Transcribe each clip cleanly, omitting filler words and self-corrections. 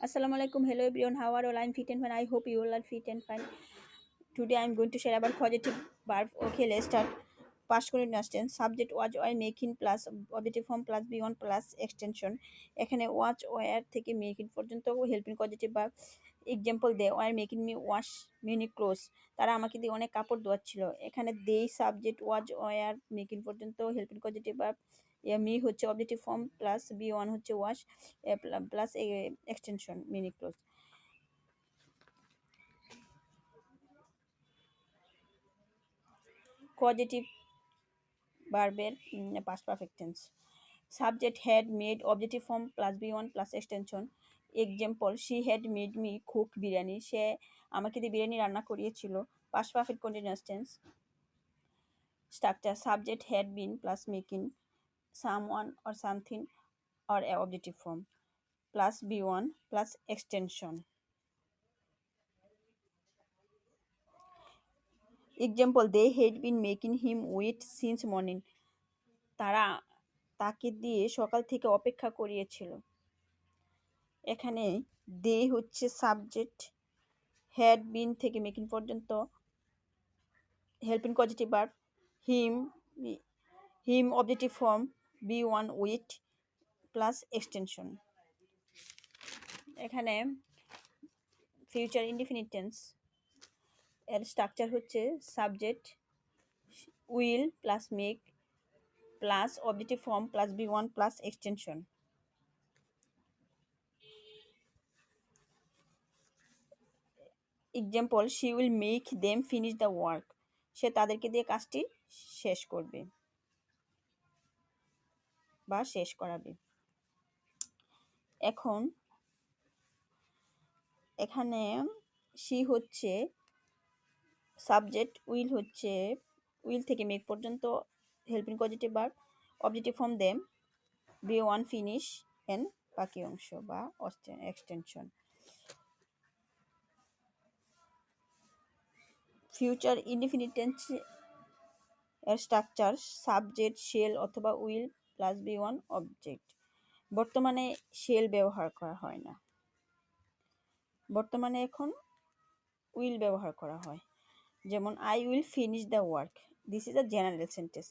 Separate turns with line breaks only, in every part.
Assalamualaikum. Hello everyone. How are all? I'm fit and fine. I hope you all are fit and fine. Today I'm going to share about positive verb. Okay, let's start. Past continuous tense. Subject was or making plus objective form plus beyond plus extension. এখানে watch where থেকে making পর্যন্ত helping positive verb. Example they were making me wash many clothes. তারা আমাকে দিয়ে অনেক কাপড় ধোয়াচ্ছিল। এখানে they subject was were making পর্যন্ত হেল্পিং পজিটিভ ভার্ব। মি হচ্ছে objective form plus V one হচ্ছে wash plus extension many cloth. Positive ভার্বের past perfect tense. Subject had made objective form plus V one plus extension. Example she had made me cook biryani. সে আমাকে দিয়ে বিরিয়ানি রান্না করিয়েছিল। Past perfect continuous tense. Structure subject had been plus making someone or something or a objective form plus b1 plus extension. Example they had been making him wait since morning. তারা তাকে দিয়ে সকাল থেকে অপেক্ষা করিয়েছিল। এখানে দে হচ্ছে সাবজেক্ট হ্যাড বিন থেকে মেকিং পর্যন্ত helping positive verb him objective form V one with plus extension. এখানে ফিউচার ইনডিফিনিট টেন্স এর স্ট্রাকচার হচ্ছে subject will plus make plus objective form plus V one plus extension. Example she will make them finish the work. সে তাদেরকে দিয়ে কাজটি শেষ করবে বা শেষ করাবে। এখন এখানে শি হচ্ছে সাবজেক্ট উইল হচ্ছে উইল থেকে মেক পর্যন্ত helping positive verb objective form them V one finish end বাকি অংশ বা এক্সটেনশন। ফিউচার ইনডিফিনিট টেন্স এর স্ট্রাকচার সাবজেক্ট শেল অথবা will plus V one object. বর্তমানে শেল ব্যবহার করা হয় না, বর্তমানে এখন উইল ব্যবহার করা হয়। যেমন I will finish the work, this is a general sentence,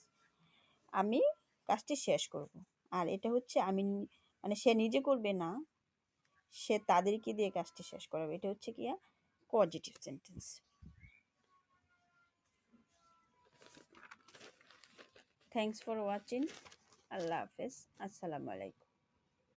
আমি কাজটি শেষ করব। আর এটা হচ্ছে আমি মানে সে নিজে করবে না, সে তাদেরকে দিয়ে কাজটি শেষ করাবে, এটা হচ্ছে কি positive sentence. Thanks for watching. Allah হাফেজ। আসসালামু আলাইকুম।